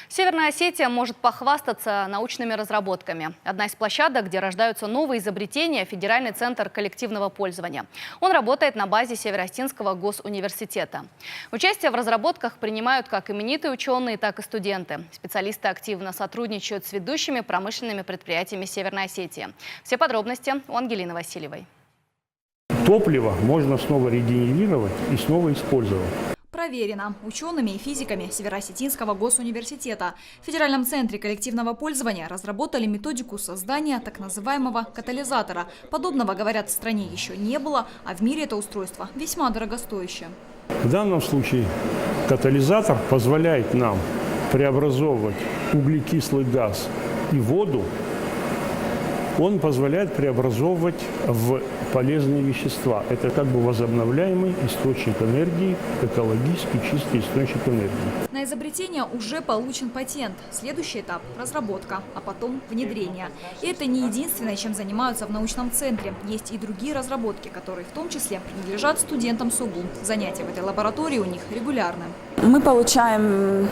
Северная Осетия может похвастаться научными разработками. Одна из площадок, где рождаются новые изобретения – Федеральный центр коллективного пользования. Он работает на базе Северо-Осетинского госуниверситета. Участие в разработках принимают как именитые ученые, так и студенты. Специалисты активно сотрудничают с ведущими промышленными предприятиями Северной Осетии. Все подробности у Ангелины Васильевой. Топливо можно снова регенерировать и снова использовать. Проверено учеными и физиками Северо-Осетинского госуниверситета. В Федеральном центре коллективного пользования разработали методику создания так называемого катализатора. Подобного, говорят, в стране еще не было, а в мире это устройство весьма дорогостоящее. В данном случае катализатор позволяет нам преобразовывать углекислый газ и воду. Он позволяет преобразовывать в полезные вещества. Это как бы возобновляемый источник энергии, экологически чистый источник энергии. На изобретение уже получен патент. Следующий этап – разработка, а потом внедрение. И это не единственное, чем занимаются в научном центре. Есть и другие разработки, которые в том числе принадлежат студентам СОГУ. Занятия в этой лаборатории у них регулярны. Мы получаем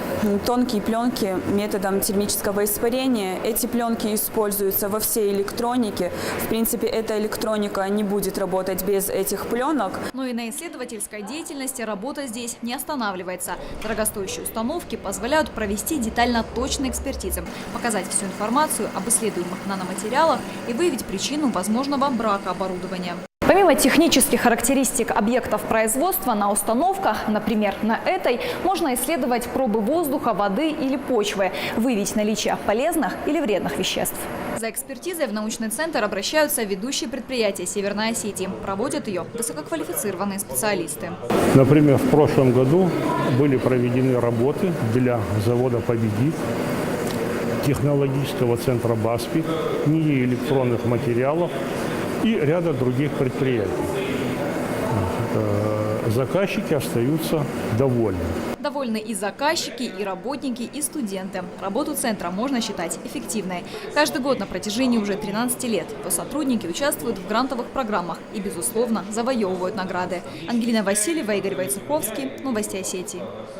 тонкие пленки методом термического испарения. Эти пленки используются во всей электронике. В принципе, эта электроника не будет работать без этих пленок. Но и на исследовательской деятельности работа здесь не останавливается. Дорогостоящие установки позволяют провести детально точные экспертизы, показать всю информацию об исследуемых наноматериалах и выявить причину возможного брака оборудования. Помимо технических характеристик объектов производства, на установках, например, на этой, можно исследовать пробы воздуха, воды или почвы, выявить наличие полезных или вредных веществ. За экспертизой в научный центр обращаются ведущие предприятия Северной Осетии. Проводят ее высококвалифицированные специалисты. Например, в прошлом году были проведены работы для завода «Победит», технологического центра «Баспи», НИИ электронных материалов и ряда других предприятий. Заказчики остаются довольны. Довольны и заказчики, и работники, и студенты. Работу центра можно считать эффективной. Каждый год на протяжении уже 13 лет его сотрудники участвуют в грантовых программах и, безусловно, завоевывают награды. Ангелина Васильева, Игорь Войцеховский. Новости Осетии.